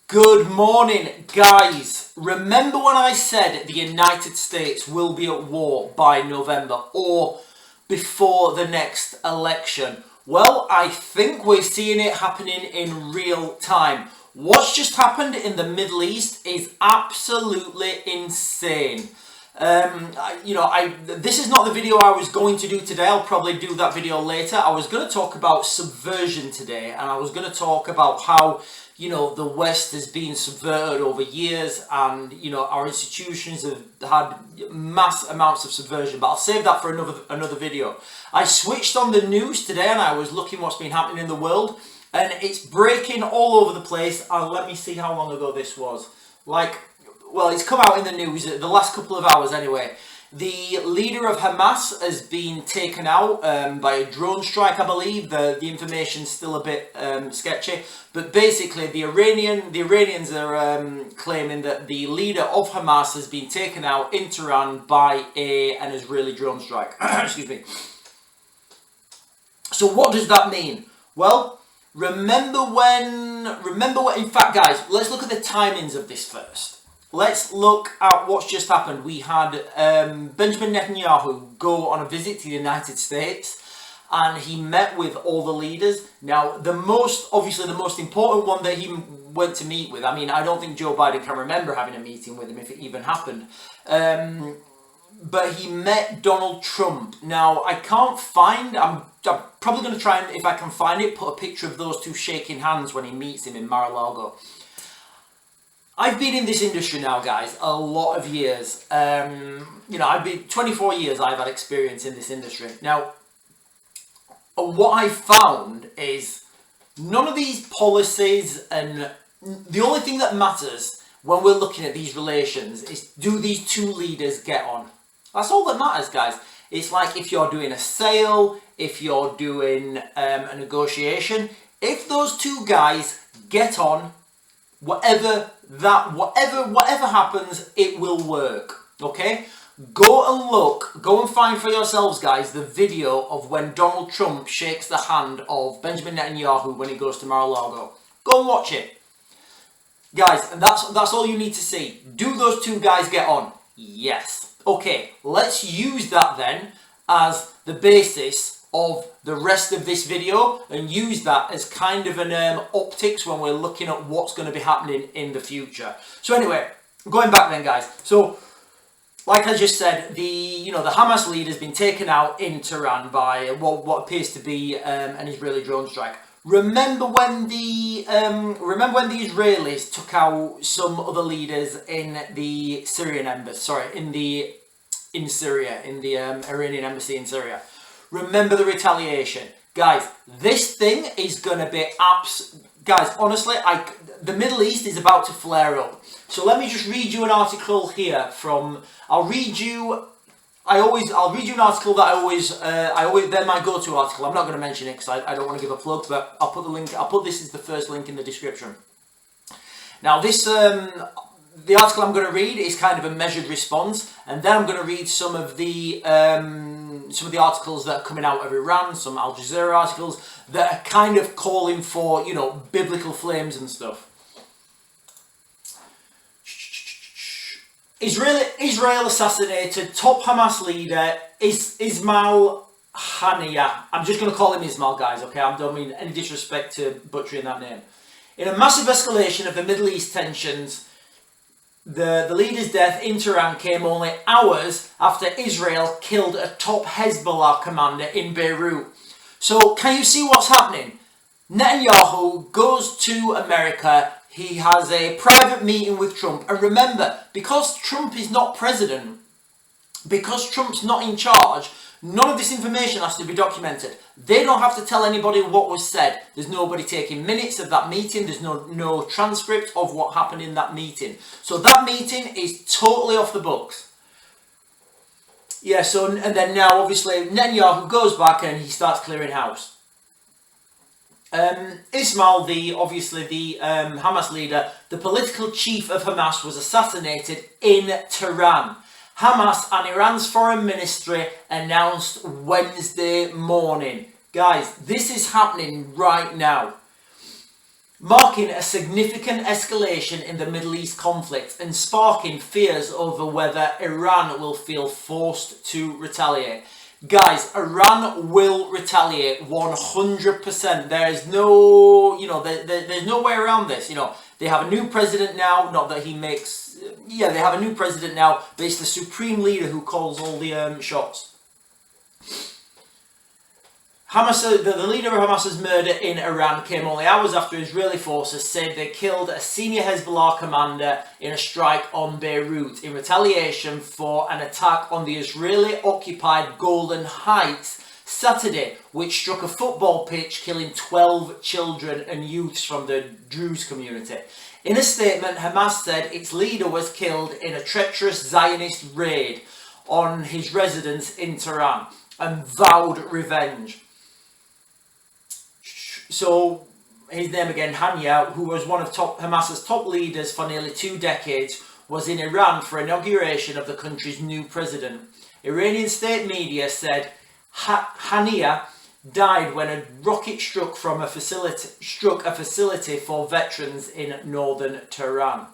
Good morning, guys. Remember when I said the United States will be at war by November or before the next election? Well, I think we're seeing it happening in real time. What's just happened in the Middle East is absolutely insane. This is not the video I was going to do today. I'll probably do that video later. I was going to talk about subversion today, and I was going to talk about how, the West has been subverted over years, and, our institutions have had mass amounts of subversion, but I'll save that for another video. I switched on the news today, and I was looking what's been happening in the world, and it's breaking all over the place, and let me see how long ago this was. It's come out in the news the last couple of hours anyway. The leader of Hamas has been taken out by a drone strike, I believe. The information's still a bit sketchy. But basically, the Iranians are claiming that the leader of Hamas has been taken out in Tehran by an Israeli drone strike. Excuse me. So what does that mean? Well, remember when, in fact, guys, let's look at the timings of this first. Let's look at what's just happened. We had Benjamin Netanyahu go on a visit to the United States, and he met with all the leaders. Now, the most important one that he went to meet with, I don't think Joe Biden can remember having a meeting with him, if it even happened. But he met Donald Trump. Now, I'm probably going to try and, if I can find it, put a picture of those two shaking hands when he meets him in Mar-a-Lago. I've been in this industry now, guys, a lot of years. I've been 24 years I've had experience in this industry. Now, what I found is none of these policies, and the only thing that matters when we're looking at these relations is, do these two leaders get on? That's all that matters, guys. It's like if you're doing a sale, if you're doing a negotiation, if those two guys get on, whatever happens, it will work. Okay? Go and find for yourselves, guys, the video of when Donald Trump shakes the hand of Benjamin Netanyahu when he goes to Mar-a-Lago. Go and watch it. Guys, and that's all you need to see. Do those two guys get on? Yes. Okay, let's use that then as the basis of the rest of this video, and use that as kind of an optics when we're looking at what's going to be happening in the future. So anyway, going back then, guys. So, like I just said, the Hamas leader has been taken out in Tehran by what appears to be an Israeli drone strike. Remember when the Israelis took out some other leaders in the Syrian embassy? In Syria, in the Iranian embassy in Syria. Remember the retaliation. Guys, this thing is going to be guys, honestly, the Middle East is about to flare up. So let me just read you an article here from, I'll read you an article that they're my go-to article. I'm not going to mention it because I don't want to give a plug, but I'll put the link, this is the first link in the description. Now this, the article I'm going to read is kind of a measured response, and then I'm going to read some of the articles that are coming out of Iran, some Al Jazeera articles that are kind of calling for, biblical flames and stuff. Israel assassinated top Hamas leader Ismail Haniyeh. I'm just going to call him Ismail, guys, okay? I don't mean any disrespect to butchering that name. In a massive escalation of the Middle East tensions, the leader's death in Tehran came only hours after Israel killed a top Hezbollah commander in Beirut. So, can you see what's happening? Netanyahu goes to America. He has a private meeting with Trump. And remember, because Trump is not president, because Trump's not in charge, none of this information has to be documented. They don't have to tell anybody what was said. There's nobody taking minutes of that meeting. There's no transcript of what happened in that meeting. So that meeting is totally off the books. Yeah, and then now obviously Netanyahu goes back and he starts clearing house. Ismail, the Hamas leader, the political chief of Hamas, was assassinated in Tehran. Hamas and Iran's foreign ministry announced Wednesday morning. Guys, this is happening right now. marking a significant escalation in the Middle East conflict and sparking fears over whether Iran will feel forced to retaliate. Guys, Iran will retaliate 100%. There is no, there's no way around this. They have a new president now, not that he makes, they have a new president now, but it's the supreme leader who calls all the shots. Hamas, the leader of Hamas's murder in Iran came only hours after Israeli forces said they killed a senior Hezbollah commander in a strike on Beirut in retaliation for an attack on the Israeli-occupied Golan Heights Saturday, which struck a football pitch, killing 12 children and youths from the Druze community. In a statement, Hamas said its leader was killed in a treacherous Zionist raid on his residence in Tehran and vowed revenge. So, his name again, Hanya, who was one of Hamas's top leaders for nearly 2 decades, was in Iran for inauguration of the country's new president. Iranian state media said Hania died when a rocket struck a facility for veterans in northern Tehran.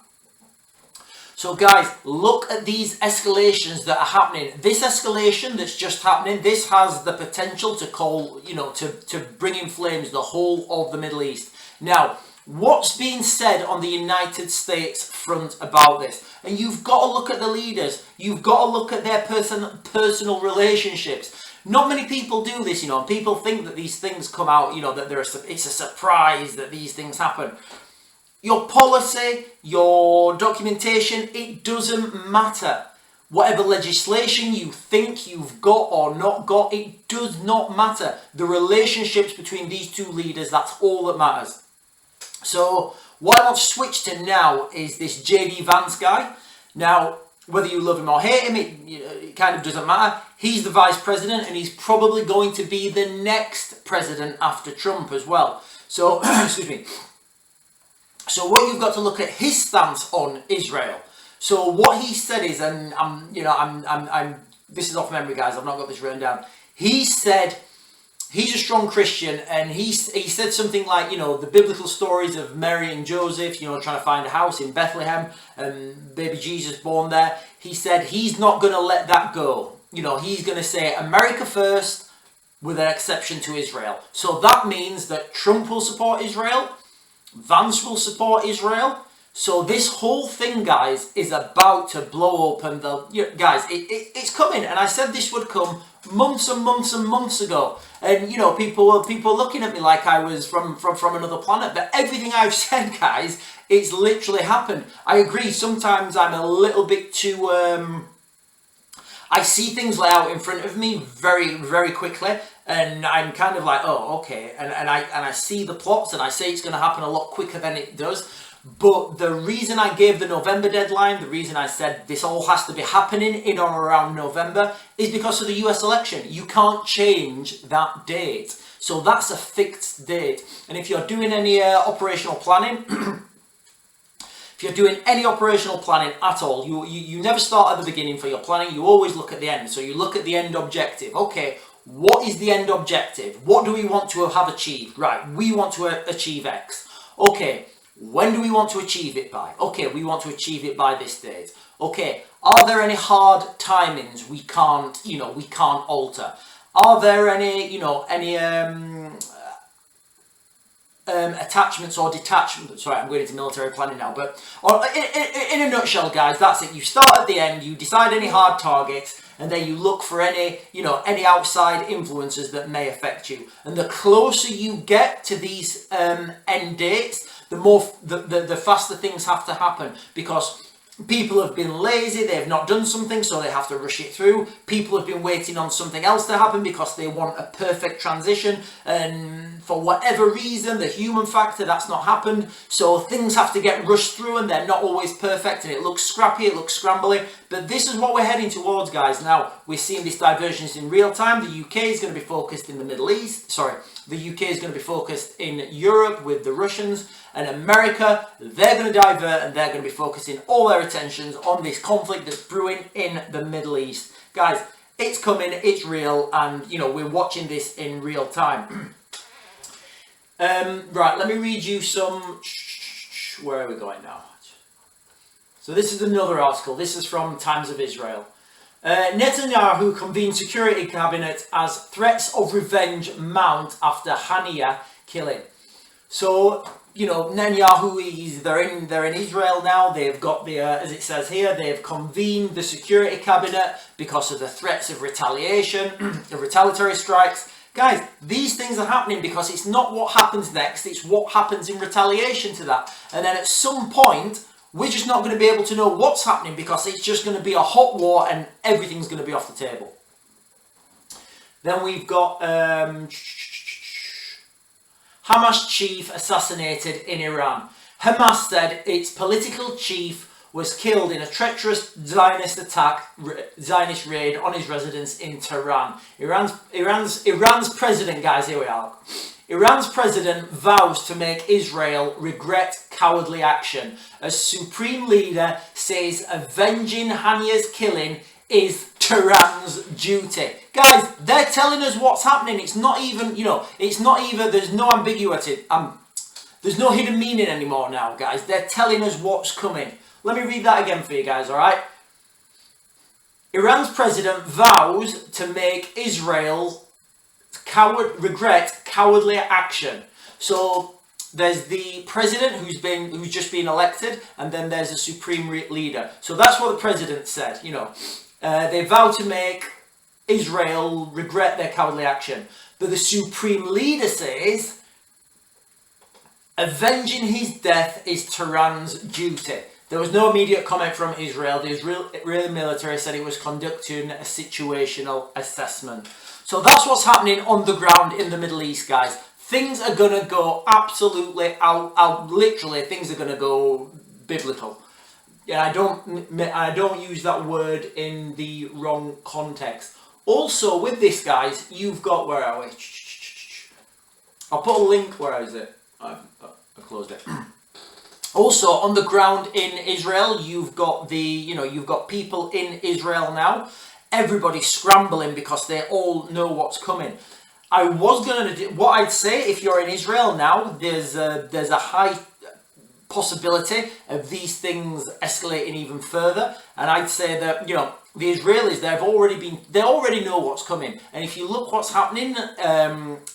So guys, look at these escalations that are happening. This escalation that's just happening, this has the potential to call, to bring in flames the whole of the Middle East. Now, what's being said on the United States front about this? And you've got to look at the leaders. You've got to look at their personal relationships. Not many people do this, and people think that these things come out, that it's a surprise that these things happen. Your policy, your documentation, it doesn't matter. Whatever legislation you think you've got or not got, it does not matter. The relationships between these two leaders, that's all that matters. So what I want to switch to now is this JD Vance guy. Now, whether you love him or hate him, it kind of doesn't matter. He's the vice president and he's probably going to be the next president after Trump as well. So, excuse me. So what you've got to look at his stance on Israel. So what he said is, and this is off memory, guys. I've not got this written down. He said he's a strong Christian, and he said something like, the biblical stories of Mary and Joseph, trying to find a house in Bethlehem and baby Jesus born there. He said he's not going to let that go. He's going to say America first, with an exception to Israel. So that means that Trump will support Israel. Vance will support Israel. So this whole thing, guys, is about to blow open guys, it's coming. And I said this would come months and months and months ago. And, people were looking at me like I was from another planet. But everything I've said, guys, it's literally happened. I agree, sometimes I'm a little bit too... I see things lay out in front of me very, very quickly. And I'm kind of like, oh, okay. And I see the plots and I say it's going to happen a lot quicker than it does. But the reason I gave the November deadline, the reason I said this all has to be happening in or around November, is because of the US election. You can't change that date. So that's a fixed date. And if you're doing any operational planning, if you're doing any operational planning at all, you never start at the beginning for your planning. You always look at the end. So you look at the end objective. Okay, what is the end objective? What do we want to have achieved? Right, we want to achieve X. Okay, when do we want to achieve it by? Okay, we want to achieve it by this date. Okay, are there any hard timings we can't alter? Are there any, attachments or detachments? Sorry, I'm going into military planning now, but in a nutshell, guys, that's it. You start at the end, you decide any hard targets, and then you look for any outside influences that may affect you. And the closer you get to these end dates, the faster things have to happen, because people have been lazy, they've not done something, so they have to rush it through. People have been waiting on something else to happen because they want a perfect transition, and for whatever reason, the human factor, that's not happened. So things have to get rushed through and they're not always perfect, and it looks scrappy, it looks scrambly. But this is what we're heading towards, guys. Now, we're seeing this divergence in real time. The UK is going to be focused in the Middle East. Sorry, the UK is going to be focused in Europe with the Russians, and America, they're going to divert and they're going to be focusing all their attentions on this conflict that's brewing in the Middle East. Guys, it's coming, it's real, and we're watching this in real time. Right, let me read you some... Where are we going now? So this is another article. This is from Times of Israel. Netanyahu convened security cabinet as threats of revenge mount after Hania killing. So, you know, Netanyahu, they're in Israel now. They've got the, as it says here, they've convened the security cabinet because of the threats of retaliation, of retaliatory strikes. Guys, these things are happening because it's not what happens next, it's what happens in retaliation to that. And then at some point, we're just not going to be able to know what's happening because it's just going to be a hot war and everything's going to be off the table. Then we've got Hamas chief assassinated in Iran. Hamas said its political chief was killed in a treacherous Zionist raid on his residence in Tehran. Iran's president, guys, here we are. Iran's president vows to make Israel regret cowardly action as supreme leader says avenging Hania's killing is Tehran's duty. Guys, they're telling us what's happening. It's not even, you know, it's not even, there's no ambiguity. There's no hidden meaning anymore now, guys. They're telling us what's coming. Let me read that again for you guys, alright? Iran's president vows to make Israel regret cowardly action. So there's the president who's just been elected, and then there's a supreme leader. So that's what the president said, you know. They vow to make Israel regret their cowardly action. But the supreme leader says avenging his death is Tehran's duty. There was no immediate comment from Israel. The Israeli military said it was conducting a situational assessment. So that's what's happening on the ground in the Middle East, guys. Things are going to go absolutely literally, things are going to go biblical. And I don't use that word in the wrong context. Also, with this, guys, you've got, where are we? I'll put a link, where is it? I closed it. Also, on the ground in Israel, you've got you've got people in Israel now. Everybody's scrambling because they all know what's coming. I was going to do, what I'd say, if you're in Israel now, there's a high possibility of these things escalating even further. And I'd say that, you know, the Israelis, they already know what's coming. And if you look what's happening,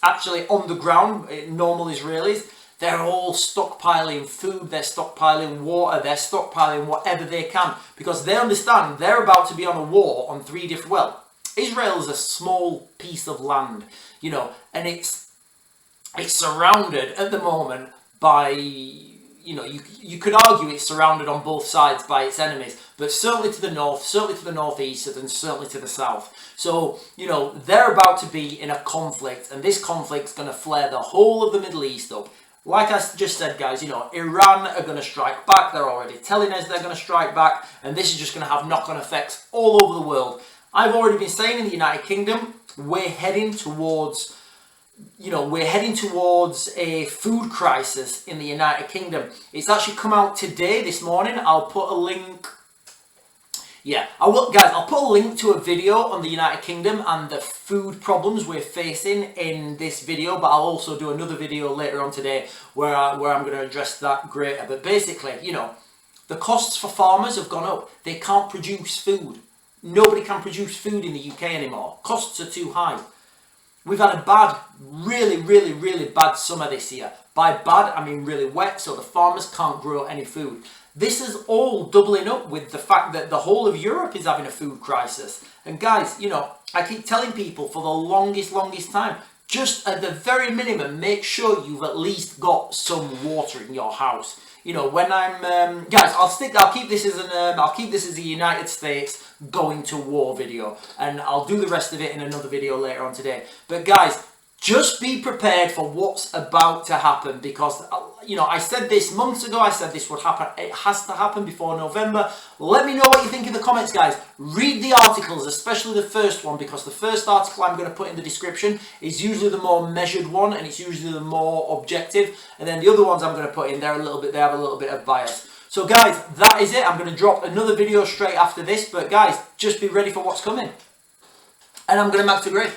actually on the ground, normal Israelis, they're all stockpiling food, they're stockpiling water, they're stockpiling whatever they can. Because they understand they're about to be on a war on three different... Well, Israel is a small piece of land, you know, and it's surrounded at the moment by... You know, you could argue it's surrounded on both sides by its enemies, but certainly to the north, certainly to the northeast, and certainly to the south. So, you know, they're about to be in a conflict, and this conflict's going to flare the whole of the Middle East up. Like I just said, guys, you know, Iran are going to strike back. They're already telling us they're going to strike back, and this is just going to have knock-on effects all over the world. I've already been saying in the United Kingdom, we're heading towards... You know, we're heading towards a food crisis in the United Kingdom. It's actually come out today, this morning. I'll put a link. Yeah, I will, guys. I'll put a link to a video on the United Kingdom and the food problems we're facing in this video. But I'll also do another video later on today where I'm going to address that greater. But basically, you know, the costs for farmers have gone up. They can't produce food. Nobody can produce food in the UK anymore. Costs are too high. We've had a bad, really bad summer this year. By bad, I mean really wet, so the farmers can't grow any food. This is all doubling up with the fact that the whole of Europe is having a food crisis. And guys, you know, I keep telling people for the longest time, just at the very minimum, make sure you've at least got some water in your house. You know, when I'm, guys, I'll keep this as a United States going to war video, and I'll do the rest of it in another video later on today. But guys, just be prepared for what's about to happen, because, you know, I said this months ago, I said this would happen, it has to happen before November. Let me know what you think in the comments, guys. Read the articles, especially the first one, because the first article I'm going to put in the description is usually the more measured one, and it's usually the more objective, and then the other ones I'm going to put in, they have a little bit of bias. So guys, that is it. I'm going to drop another video straight after this, but guys, just be ready for what's coming. And I'm going to max the grade.